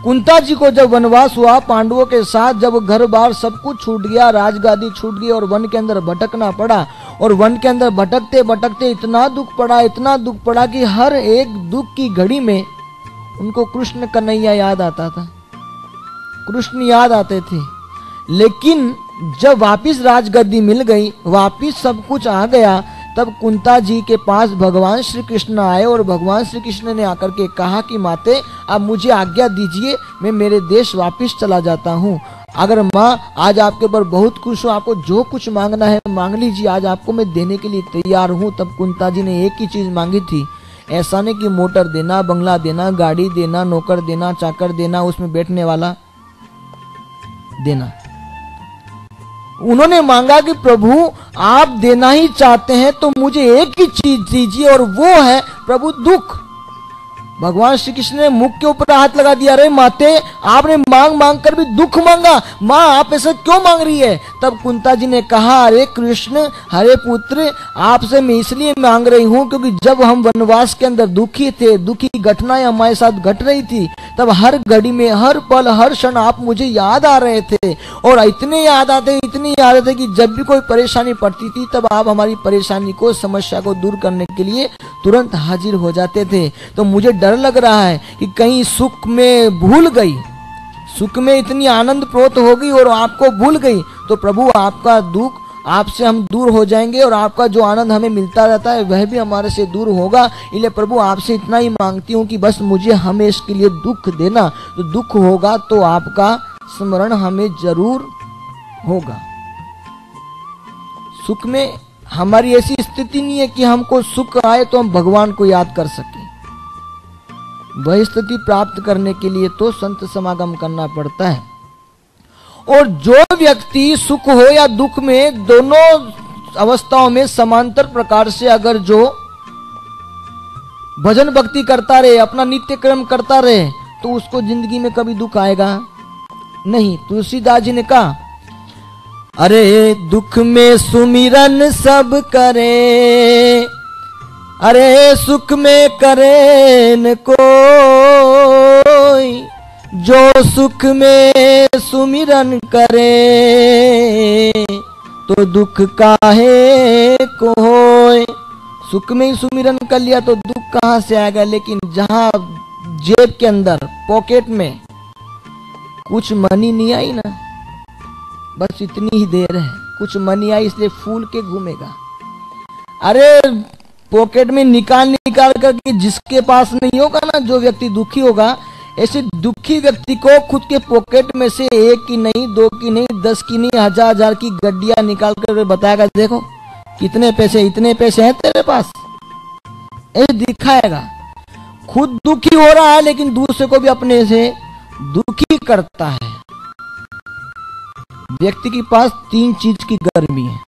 कुंता जी को जब वनवास हुआ पांडवों के साथ, जब घर बार सब कुछ छूट गया, राजगादी छूट गई और वन के अंदर भटकना पड़ा, और वन के अंदर भटकते भटकते इतना दुख पड़ा कि हर एक दुख की घड़ी में उनको कृष्ण कन्हैया याद आता था, कृष्ण याद आते थे। लेकिन जब वापिस राजगद्दी मिल गई, वापिस सब कुछ आ गया, तब कुंता जी के पास भगवान श्री कृष्ण आए और भगवान श्री कृष्ण ने आकर के कहा कि माते आप मुझे आज्ञा दीजिए, मैं मेरे देश वापिस चला जाता हूँ। अगर माँ आज आपके ऊपर बहुत खुश हो, आपको जो कुछ मांगना है मांग लीजिए, आज आपको मैं देने के लिए तैयार हूँ। तब कुंता जी ने एक ही चीज मांगी थी, ऐसा नहीं कि मोटर देना, बंगला देना, गाड़ी देना, नौकर देना, चाकर देना, उसमें बैठने वाला देना। उन्होंने मांगा कि प्रभु आप देना ही चाहते हैं तो मुझे एक ही चीज दीजिए, और वो है प्रभु दुख। भगवान श्री कृष्ण ने मुख के ऊपर हाथ लगा दिया, अरे माते आपने मांग मांग कर भी दुख मांगा, माँ आप ऐसा क्यों मांग रही है? तब कुंता जी ने कहा, अरे कृष्ण, हरे पुत्र, आपसे मैं इसलिए मांग रही हूँ क्योंकि जब हम वनवास के अंदर दुखी थे, दुखी घटनाएं हमारे साथ घट रही थी, तब हर घड़ी में, हर पल, हर क्षण आप मुझे याद आ रहे थे, और इतने याद आते कि जब भी कोई परेशानी पड़ती थी तब आप हमारी परेशानी को, समस्या को दूर करने के लिए तुरंत हाजिर हो जाते थे। तो मुझे डर लग रहा है कि कहीं सुख में भूल गई, सुख में इतनी आनंद प्रोत हो गई और आपको भूल गई, तो प्रभु आपका दुख, आपसे हम दूर हो जाएंगे और आपका जो आनंद हमें मिलता रहता है वह भी हमारे से दूर होगा। इसलिए प्रभु आपसे इतना ही मांगती हूँ कि बस मुझे हमेशा के लिए दुख देना, तो दुख होगा तो आपका स्मरण हमें जरूर होगा। सुख में हमारी ऐसी स्थिति नहीं है कि हमको सुख आए तो हम भगवान को याद कर सके। वह स्थिति प्राप्त करने के लिए तो संत समागम करना पड़ता है। और जो व्यक्ति सुख हो या दुख में, दोनों अवस्थाओं में समांतर प्रकार से अगर जो भजन भक्ति करता रहे, अपना नित्य कर्म करता रहे, तो उसको जिंदगी में कभी दुख आएगा नहीं। तुलसीदास जी ने कहा, अरे दुख में सुमिरन सब करे, अरे सुख में करे न कोई, जो सुख में सुमिरन करे तो दुख काहे को होए। सुख में ही सुमिरन कर लिया तो दुख कहां से आएगा। लेकिन जहां जेब के अंदर, पॉकेट में कुछ मनी नहीं आई ना, बस इतनी ही देर है, कुछ मनी आई इसलिए फूल के घूमेगा। अरे पॉकेट में निकाल करके जिसके पास नहीं होगा ना, जो व्यक्ति दुखी होगा, ऐसे दुखी व्यक्ति को खुद के पॉकेट में से एक की नहीं, दो की नहीं, 10 की नहीं, हजार की गड्डियां निकाल कर बताएगा, देखो कितने पैसे, इतने पैसे हैं तेरे पास, ऐसे दिखाएगा। खुद दुखी हो रहा है लेकिन दूसरे को भी अपने से दुखी करता है। व्यक्ति के पास 3 चीज की गर्मी है।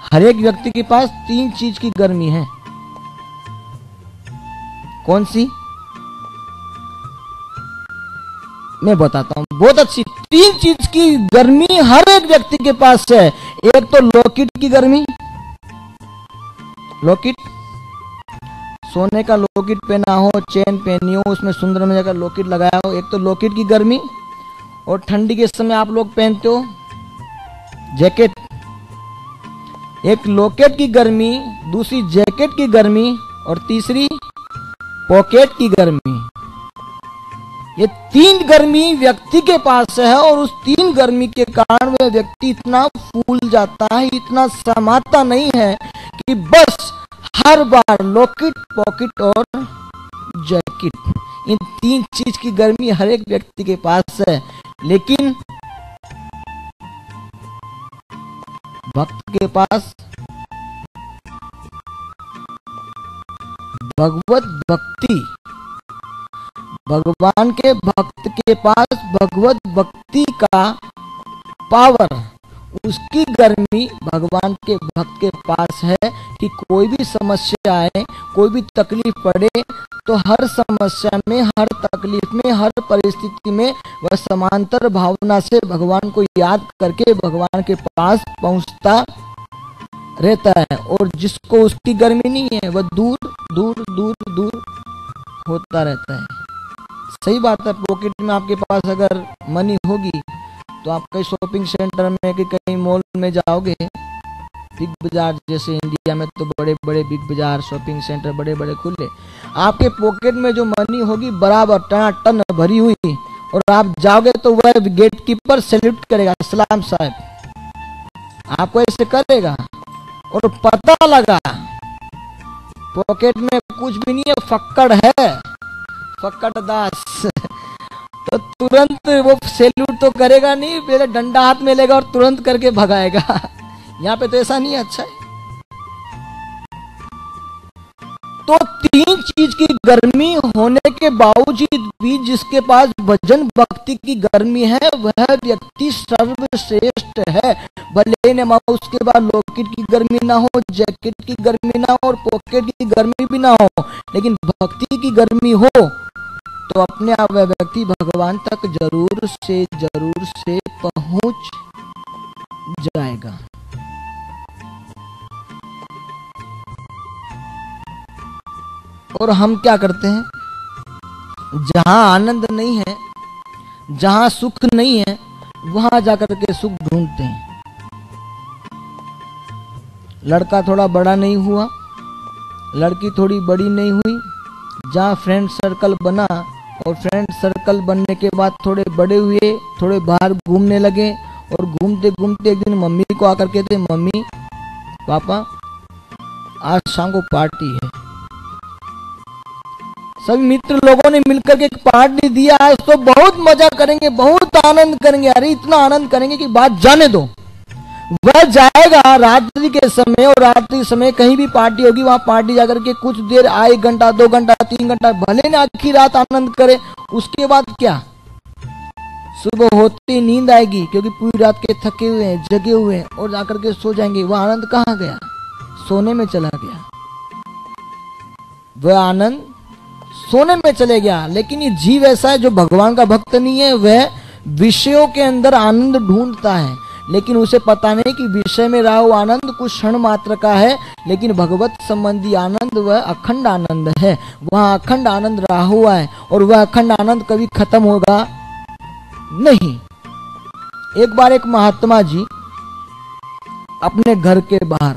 हर एक व्यक्ति के पास 3 चीज की गर्मी है। कौन सी? मैं बताता हूं, बहुत अच्छी 3 चीज की गर्मी हर एक व्यक्ति के पास है। एक तो लॉकेट की गर्मी, लॉकेट, सोने का लॉकेट पहना हो, चेन पहनी हो, उसमें सुंदर में जाकर लॉकेट लगाया हो, एक तो लॉकेट की गर्मी। और ठंडी के समय आप लोग पहनते हो जैकेट, एक लॉकेट की गर्मी, दूसरी जैकेट की गर्मी, और तीसरी पॉकेट की गर्मी। ये 3 गर्मी व्यक्ति के पास है, और उस 3 गर्मी के कारण वह व्यक्ति इतना फूल जाता है, इतना समाता नहीं है कि बस हर बार लॉकेट, पॉकेट और जैकेट, इन 3 चीज की गर्मी हर एक व्यक्ति के पास है। लेकिन भक्त के पास भगवत भक्ति, भगवान के भक्त के पास भगवत भक्ति का पावर, उसकी गर्मी भगवान के भक्त के पास है कि कोई भी समस्या आए, कोई भी तकलीफ पड़े, तो हर समस्या में, हर तकलीफ में, हर परिस्थिति में वह समांतर भावना से भगवान को याद करके भगवान के पास पहुंचता रहता है। और जिसको उसकी गर्मी नहीं है, वह दूर दूर दूर दूर होता रहता है। सही बात है, पॉकेट में आपके पास अगर मनी होगी तो आप कहीं शॉपिंग सेंटर में कि कहीं मॉल में जाओगे, बिग बाजार जैसे इंडिया में तो बड़े बड़े बिग बाजार शॉपिंग सेंटर बड़े बड़े खुले, आपके पॉकेट में जो मनी होगी बराबर टन भरी हुई, और आप जाओगे तो वह गेट कीपर सैल्यूट करेगा, सलाम साहब, आपको ऐसे करेगा। और पता लगा पॉकेट में कुछ भी नहीं है, फक्कड़ है, फक्कड़ दास तो तुरंत वो सैल्यूट तो करेगा नहीं, पहले डंडा हाथ में लेगा और तुरंत करके भगाएगा। यहाँ पे तो ऐसा नहीं है। अच्छा है, तो तीन चीज की गर्मी होने के बावजूद भी जिसके पास भजन भक्ति की गर्मी है वह व्यक्ति सर्वश्रेष्ठ है। भले न उसके बाद लॉकेट की गर्मी ना हो, जैकेट की गर्मी ना हो और पॉकेट की गर्मी भी ना हो, लेकिन भक्ति की गर्मी हो तो अपने आप वह व्यक्ति भगवान तक जरूर से पहुंच जाएगा। और हम क्या करते हैं, जहां आनंद नहीं है, जहां सुख नहीं है, वहां जाकर के सुख ढूंढते हैं। लड़का थोड़ा बड़ा नहीं हुआ, लड़की थोड़ी बड़ी नहीं हुई, जहां फ्रेंड सर्कल बना और फ्रेंड सर्कल बनने के बाद थोड़े बड़े हुए, थोड़े बाहर घूमने लगे, और घूमते घूमते एक दिन मम्मी को आकर कहते, मम्मी पापा आज शाम को पार्टी है। सभी मित्र लोगों ने मिलकर के एक पार्टी दिया, आज तो बहुत मजा करेंगे, बहुत आनंद करेंगे। अरे इतना आनंद करेंगे कि बात जाने दो। वह जाएगा रात्रि के समय, और रात्रि के समय कहीं भी पार्टी होगी, वहां पार्टी जाकर के कुछ देर, 1 घंटा 2 घंटा 3 घंटा, भले ना आखिर रात आनंद करे। उसके बाद क्या, सुबह होते ही नींद आएगी, क्योंकि पूरी रात के थके हुए हैं, जगे हुए हैं, और जाकर के सो जाएंगे। वह आनंद कहाँ गया, सोने में चला गया। वह आनंद सोने में चले गया। लेकिन ये जीव ऐसा है जो भगवान का भक्त नहीं है, वह विषयों के अंदर आनंद ढूंढता है, लेकिन उसे पता नहीं कि विषय में रहा हुआ आनंद कुछ क्षण मात्र का है, लेकिन भगवत संबंधी आनंद वह अखंड आनंद है। वह अखंड आनंद रहा हुआ है, और वह अखंड आनंद कभी खत्म होगा नहीं। एक बार एक महात्मा जी अपने घर के बाहर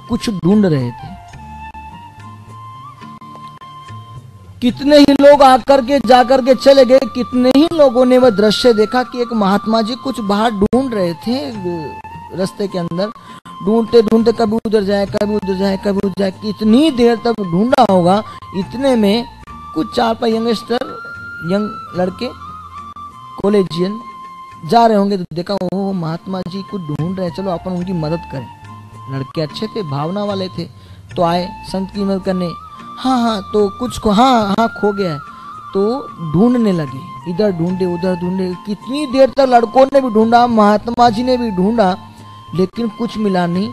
कुछ ढूंढ रहे थे। कितने ही लोग आकर के जाकर के चले गए, कितने ही लोगों ने वह दृश्य देखा कि एक महात्मा जी कुछ बाहर ढूंढ रहे थे रास्ते के अंदर, ढूंढते ढूंढते कभी उधर जाए, कभी उधर जाए, कभी उधर जाए, कितनी देर तक ढूंढा होगा। इतने में कुछ 4-5 यंगस्टर, यंग लड़के, कॉलेजियन जा रहे होंगे, तो देखा ओह महात्मा जी कुछ ढूंढ रहे, चलो अपन उनकी मदद करें। लड़के अच्छे थे, भावना वाले थे, तो आए संत की मदद करने। हाँ तो कुछ को हाँ खो गया है, तो ढूंढने लगे, इधर ढूंढे उधर ढूंढे। कितनी देर तक लड़कों ने भी ढूंढा, महात्मा जी ने भी ढूंढा, लेकिन कुछ मिला नहीं।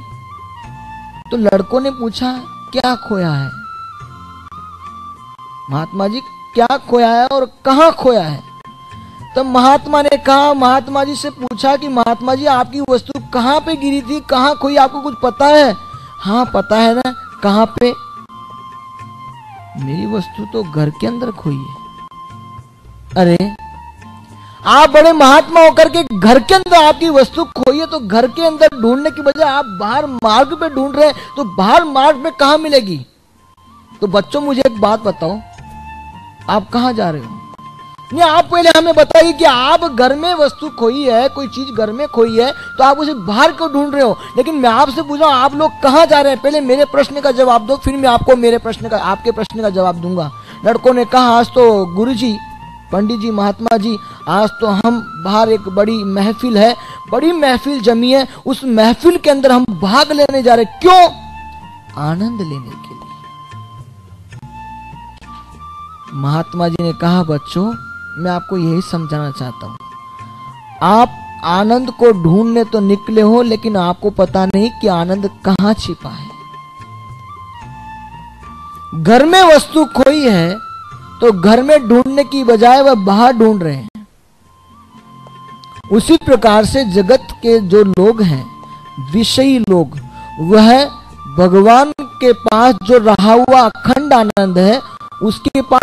तो लड़कों ने पूछा क्या खोया है, महात्मा जी क्या खोया है और कहाँ खोया है। तब महात्मा ने कहा, महात्मा जी से पूछा कि महात्मा जी आपकी वस्तु कहाँ पे गिरी थी, कहाँ खोई, आपको कुछ पता है। हाँ पता है ना, कहाँ पे। मेरी वस्तु तो घर के अंदर खोई है। अरे आप बड़े महात्मा होकर के घर के अंदर आपकी वस्तु खोई है, तो घर के अंदर ढूंढने की बजाय आप बाहर मार्ग पे ढूंढ रहे हैं, तो बाहर मार्ग पे कहां मिलेगी। तो बच्चों मुझे एक बात बताओ, आप कहां जा रहे हो। नहीं, आप पहले हमें बताइए कि आप घर में वस्तु खोई है, कोई चीज घर में खोई है, तो आप उसे बाहर क्यों ढूंढ रहे हो। लेकिन मैं आपसे पूछ रहा हूं आप लोग कहां जा रहे हैं, पहले मेरे प्रश्न का जवाब दो, फिर मैं आपको मेरे प्रश्न का, आपके प्रश्न का जवाब दूंगा। लड़कों ने कहा आज तो गुरुजी, पंडित जी, महात्मा जी, आज तो हम बाहर, एक बड़ी महफिल है, बड़ी महफिल जमी है, उस महफिल के अंदर हम भाग लेने जा रहे। क्यों, आनंद लेने के लिए। महात्मा जी ने कहा बच्चों मैं आपको यही समझाना चाहता हूं, आप आनंद को ढूंढने तो निकले हो, लेकिन आपको पता नहीं कि आनंद कहां छिपा है। घर में वस्तु खोई है तो घर में ढूंढने की बजाय वह बाहर ढूंढ रहे हैं। उसी प्रकार से जगत के जो लोग हैं, विषयी लोग, वह भगवान के पास जो रहा हुआ अखंड आनंद है उसके पास